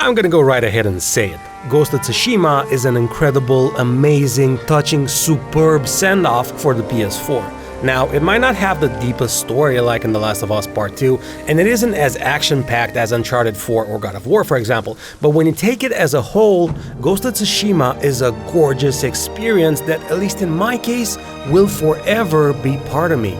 I'm gonna go right ahead and say it. Ghost of Tsushima is an incredible, amazing, touching, superb send-off for the PS4. Now, it might not have the deepest story like in The Last of Us Part 2, and it isn't as action-packed as Uncharted 4 or God of War, for example, but when you take it as a whole, Ghost of Tsushima is a gorgeous experience that, at least in my case, will forever be part of me.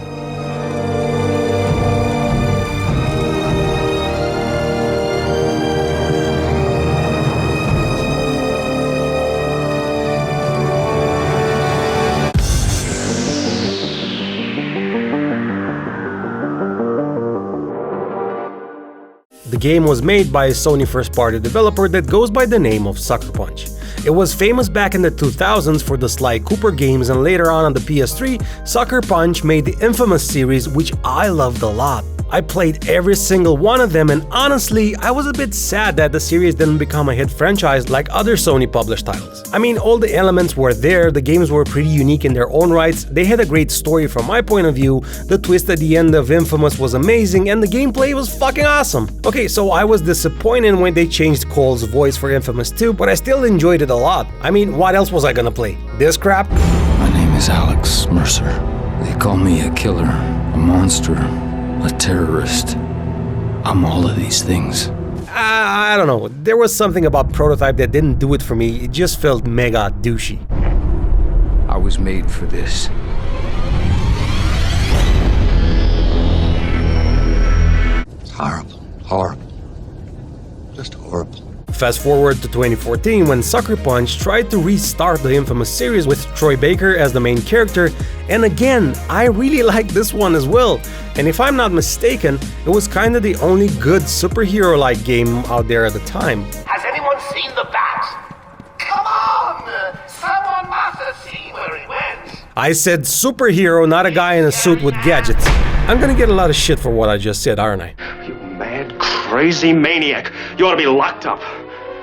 The game was made by a Sony first-party developer that goes by the name of Sucker Punch. It was famous back in the 2000s for the Sly Cooper games, and later on the PS3, Sucker Punch made the infamous series, which I loved a lot. I played every single one of them, and honestly, I was a bit sad that the series didn't become a hit franchise like other Sony published titles. I mean, all the elements were there, the games were pretty unique in their own rights, they had a great story from my point of view, the twist at the end of Infamous was amazing, and the gameplay was fucking awesome. Okay, so I was disappointed when they changed Cole's voice for Infamous 2, but I still enjoyed it a lot. I mean, what else was I gonna play? This crap? My name is Alex Mercer. They call me a killer, a monster, a terrorist. I'm all of these things. I don't know, there was something about Prototype that didn't do it for me, it just felt mega douchey. I was made for this. It's horrible, horrible, just horrible. Fast forward to 2014 when Sucker Punch tried to restart the infamous series with Troy Baker as the main character, and again, I really liked this one as well. And if I'm not mistaken, it was kinda the only good superhero-like game out there at the time. Has anyone seen the bat? Come on! Someone must have seen where he went! I said superhero, not a guy in a suit with gadgets. I'm gonna get a lot of shit for what I just said, aren't I? You mad, crazy maniac! You ought to be locked up!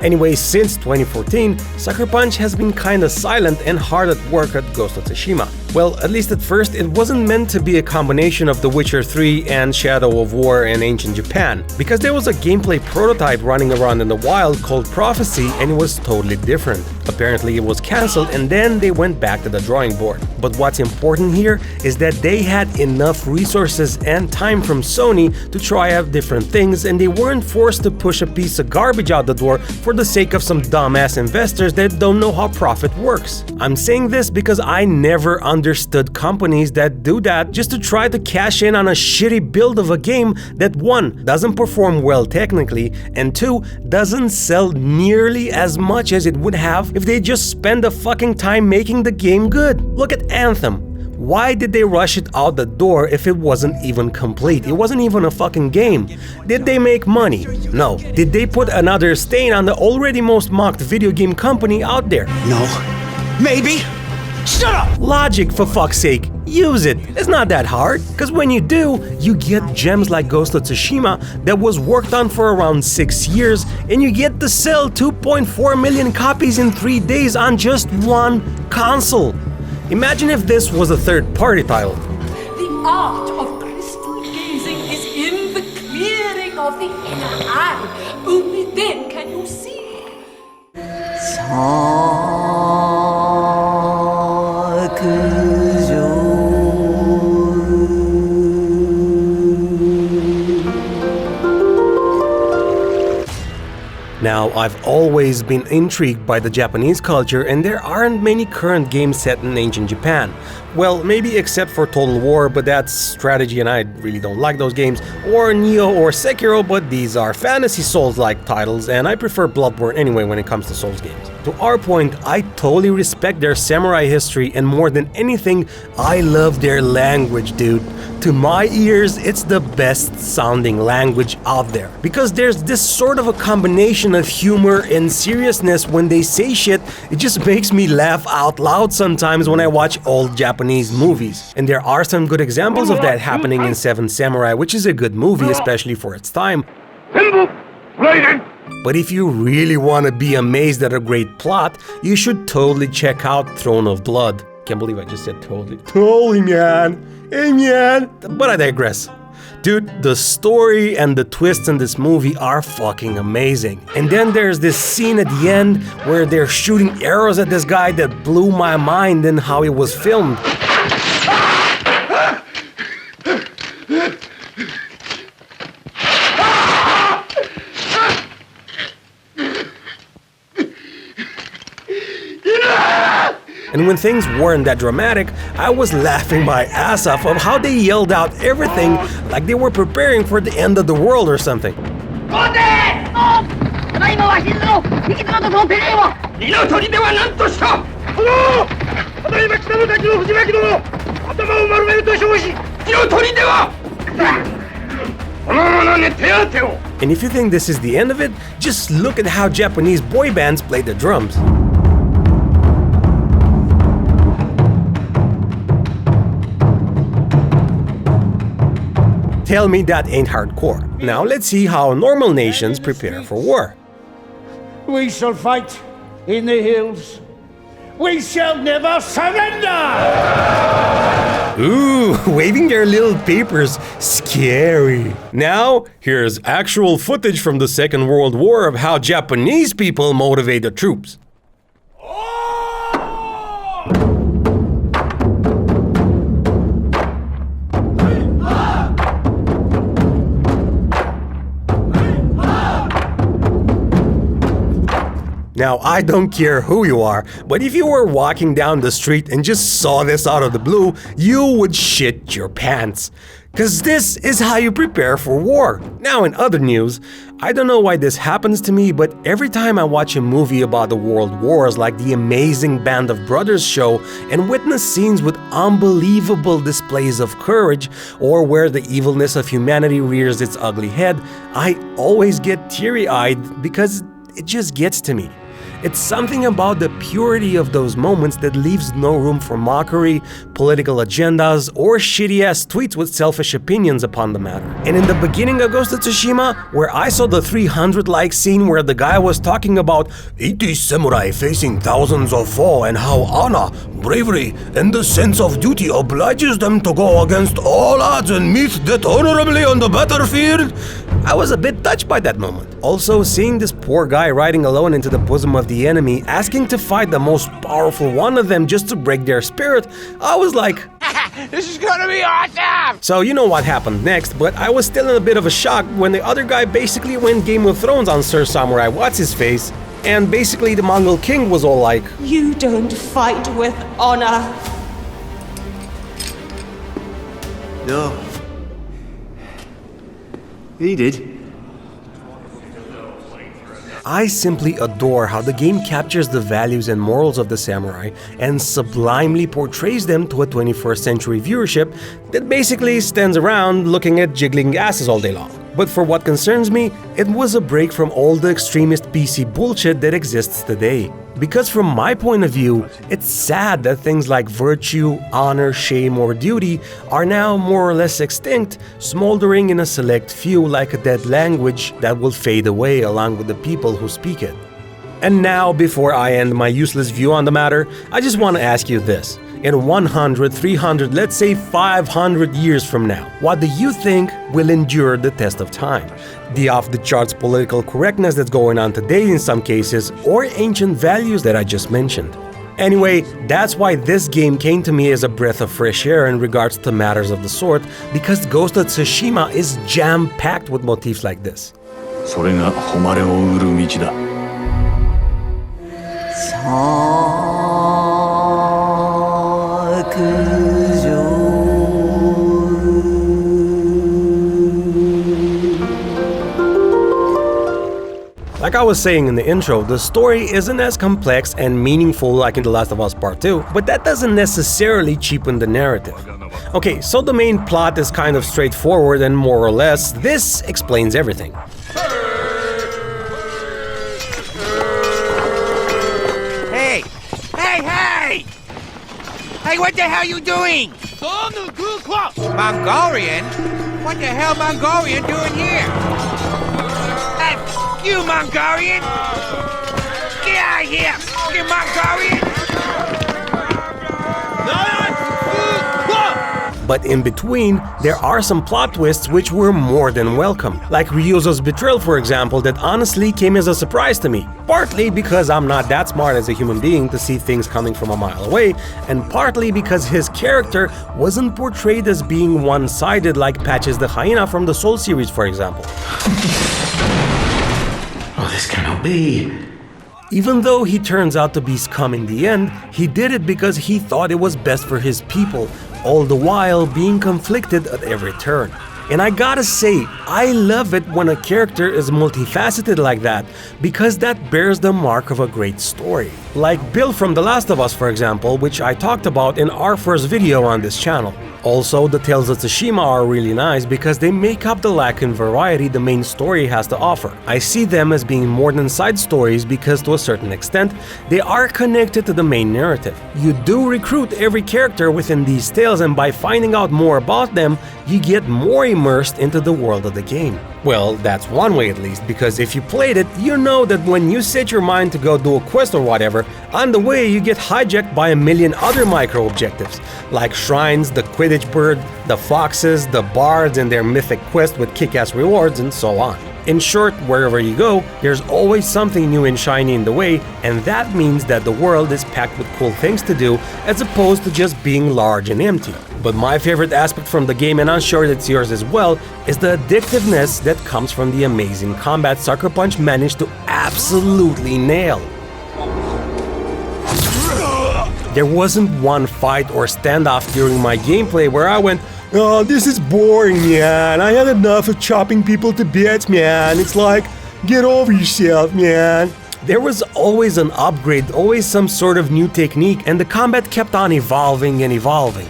Anyway, since 2014, Sucker Punch has been kinda silent and hard at work at Ghost of Tsushima. Well, at least at first, it wasn't meant to be a combination of The Witcher 3 and Shadow of War and Ancient Japan, because there was a gameplay prototype running around in the wild called Prophecy, and it was totally different. Apparently it was cancelled, and then they went back to the drawing board. But what's important here is that they had enough resources and time from Sony to try out different things, and they weren't forced to push a piece of garbage out the door for the sake of some dumbass investors that don't know how profit works. I'm saying this because I never understood companies that do that just to try to cash in on a shitty build of a game that 1. Doesn't perform well technically, and 2. Doesn't sell nearly as much as it would have if they just spend the fucking time making the game good. Look at Anthem. Why did they rush it out the door if it wasn't even complete? It wasn't even a fucking game. Did they make money? No. Did they put another stain on the already most mocked video game company out there? No. Maybe? Shut up! Logic, for fuck's sake. Use it. It's not that hard. Cause when you do, you get gems like Ghost of Tsushima that was worked on for around 6 years, and you get to sell 2.4 million copies in 3 days on just one console. Imagine if this was a third-party title. The art of crystal gazing is in the clearing of the inner eye. Only then can you see. Now, I've always been intrigued by the Japanese culture, and there aren't many current games set in ancient Japan. Well, maybe except for Total War, but that's strategy and I really don't like those games, or Nioh or Sekiro, but these are fantasy Souls-like titles, and I prefer Bloodborne anyway when it comes to Souls games. To our point, I totally respect their samurai history, and more than anything, I love their language, dude. To my ears, it's the best sounding language out there. Because there's this sort of a combination of humor and seriousness when they say shit, it just makes me laugh out loud sometimes when I watch old Japanese movies. And there are some good examples of that happening in Seven Samurai, which is a good movie, especially for its time. But if you really want to be amazed at a great plot, you should totally check out Throne of Blood. Can't believe I just said totally. Totally, man. Hey, man. But I digress. Dude, the story and the twists in this movie are fucking amazing. And then there's this scene at the end where they're shooting arrows at this guy that blew my mind in how it was filmed. And when things weren't that dramatic, I was laughing my ass off of how they yelled out everything like they were preparing for the end of the world or something. And if you think this is the end of it, just look at how Japanese boy bands play the drums. Tell me that ain't hardcore. Now let's see how normal nations prepare for war. We shall fight in the hills. We shall never surrender! Ooh, waving their little papers. Scary. Now, here's actual footage from the Second World War of how Japanese people motivate the troops. Now, I don't care who you are, but if you were walking down the street and just saw this out of the blue, you would shit your pants. Cause this is how you prepare for war. Now, in other news, I don't know why this happens to me, but every time I watch a movie about the world wars like the amazing Band of Brothers show and witness scenes with unbelievable displays of courage or where the evilness of humanity rears its ugly head, I always get teary-eyed because it just gets to me. It's something about the purity of those moments that leaves no room for mockery, political agendas, or shitty-ass tweets with selfish opinions upon the matter. And in the beginning of Ghost of Tsushima, where I saw the 300-like scene where the guy was talking about 80 samurai facing thousands of foe and how honor, bravery, and the sense of duty obliges them to go against all odds and meet death honorably on the battlefield, I was a bit touched by that moment. Also, seeing this poor guy riding alone into the bosom of the enemy, asking to fight the most powerful one of them just to break their spirit, I was like, This is gonna be awesome! So you know what happened next, but I was still in a bit of a shock when the other guy basically went Game of Thrones on Sir Samurai What's-His-Face, and basically the Mongol king was all like, You don't fight with honor. No. He did. I simply adore how the game captures the values and morals of the samurai and sublimely portrays them to a 21st century viewership that basically stands around looking at jiggling asses all day long. But for what concerns me, it was a break from all the extremist PC bullshit that exists today. Because from my point of view, it's sad that things like virtue, honor, shame, or duty are now more or less extinct, smoldering in a select few like a dead language that will fade away along with the people who speak it. And now, before I end my useless view on the matter, I just want to ask you this. In 100, 300, let's say 500 years from now, what do you think will endure the test of time? The off-the-charts political correctness that's going on today in some cases, or ancient values that I just mentioned? Anyway, that's why this game came to me as a breath of fresh air in regards to matters of the sort, because Ghost of Tsushima is jam-packed with motifs like this. それが誉れを売る道だ。 Like I was saying in the intro, the story isn't as complex and meaningful like in The Last of Us Part 2, but that doesn't necessarily cheapen the narrative. Okay, so the main plot is kind of straightforward and more or less, this explains everything. Hey! Hey, hey! Hey, what the hell you doing? Mongolian? What the hell Mongolian doing here? You Mongolian! Get out of here! You Mongolian! But in between, there are some plot twists which were more than welcome. Like Ryuzo's betrayal, for example, that honestly came as a surprise to me. Partly because I'm not that smart as a human being to see things coming from a mile away, and partly because his character wasn't portrayed as being one-sided like Patches the Hyena from the Soul series, for example. Oh, this cannot be. Even though he turns out to be scum in the end, he did it because he thought it was best for his people, all the while being conflicted at every turn. And I gotta say, I love it when a character is multifaceted like that, because that bears the mark of a great story. Like Bill from The Last of Us, for example, which I talked about in our first video on this channel. Also, the Tales of Tsushima are really nice because they make up the lack in variety the main story has to offer. I see them as being more than side stories because to a certain extent, they are connected to the main narrative. You do recruit every character within these tales, and by finding out more about them, you get more immersed into the world of the game. Well, that's one way at least, because if you played it, you know that when you set your mind to go do a quest or whatever, on the way you get hijacked by a million other micro-objectives, like shrines, the Quidditch bird, the foxes, the bards and their mythic quest with kick-ass rewards, and so on. In short, wherever you go, there's always something new and shiny in the way, and that means that the world is packed with cool things to do, as opposed to just being large and empty. But my favorite aspect from the game, and I'm sure it's yours as well, is the addictiveness that comes from the amazing combat Sucker Punch managed to absolutely nail. There wasn't one fight or standoff during my gameplay where I went, "Oh, this is boring, man. I had enough of chopping people to bits, man. It's like, get over yourself, man." There was always an upgrade, always some sort of new technique, and the combat kept on evolving and evolving.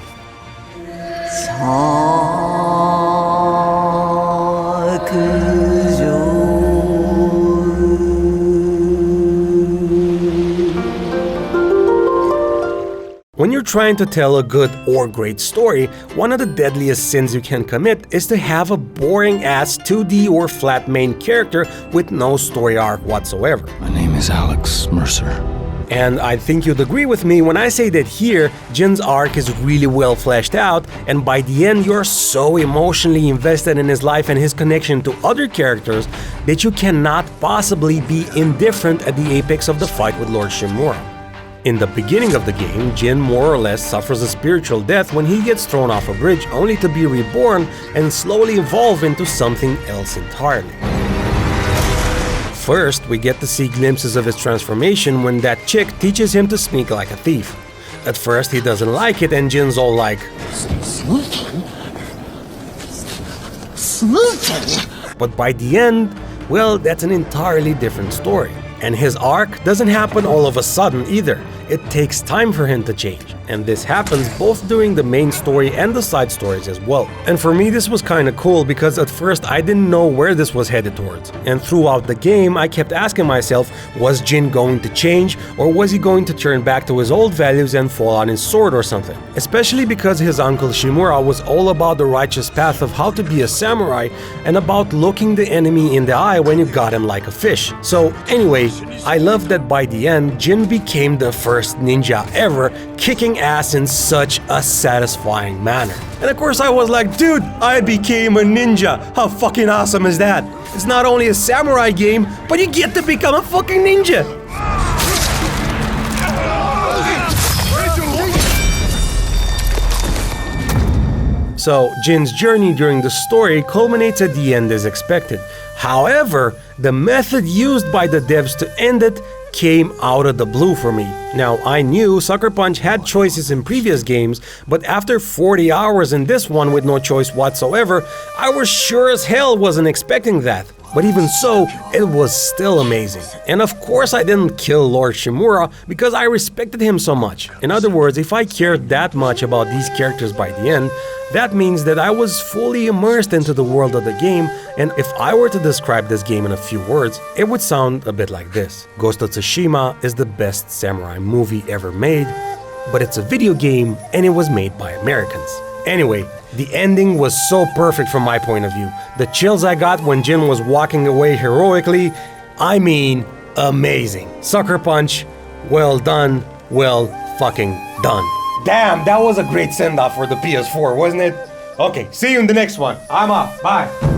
When you're trying to tell a good or great story, one of the deadliest sins you can commit is to have a boring-ass 2D or flat main character with no story arc whatsoever. My name is Alex Mercer. And I think you'd agree with me when I say that here, Jin's arc is really well fleshed out, and by the end you're so emotionally invested in his life and his connection to other characters that you cannot possibly be indifferent at the apex of the fight with Lord Shimura. In the beginning of the game, Jin more or less suffers a spiritual death when he gets thrown off a bridge only to be reborn and slowly evolve into something else entirely. First, we get to see glimpses of his transformation when that chick teaches him to sneak like a thief. At first, he doesn't like it and Jin's all like, "Sneaking? Sneaking?" But by the end, well, that's an entirely different story. And his arc doesn't happen all of a sudden either. It takes time for him to change, and this happens both during the main story and the side stories as well. And for me this was kinda cool because at first I didn't know where this was headed towards. And throughout the game I kept asking myself, was Jin going to change, or was he going to turn back to his old values and fall on his sword or something? Especially because his uncle Shimura was all about the righteous path of how to be a samurai and about looking the enemy in the eye when you got him like a fish. So anyway, I love that by the end Jin became the first ninja ever, kicking ass in such a satisfying manner. And of course I was like, dude, I became a ninja! How fucking awesome is that? It's not only a samurai game, but you get to become a fucking ninja! So, Jin's journey during the story culminates at the end as expected. However, the method used by the devs to end it came out of the blue for me. Now, I knew Sucker Punch had choices in previous games, but after 40 hours in this one with no choice whatsoever, I was sure as hell wasn't expecting that. But even so, it was still amazing. And of course I didn't kill Lord Shimura because I respected him so much. In other words, if I cared that much about these characters by the end, that means that I was fully immersed into the world of the game, and if I were to describe this game in a few words, it would sound a bit like this. Ghost of Tsushima is the best samurai movie ever made, but it's a video game and it was made by Americans. Anyway, the ending was so perfect from my point of view. The chills I got when Jin was walking away heroically, I mean amazing. Sucker Punch, well done, well fucking done. Damn, that was a great send-off for the PS4, wasn't it? Okay, see you in the next one. I'm off. Bye.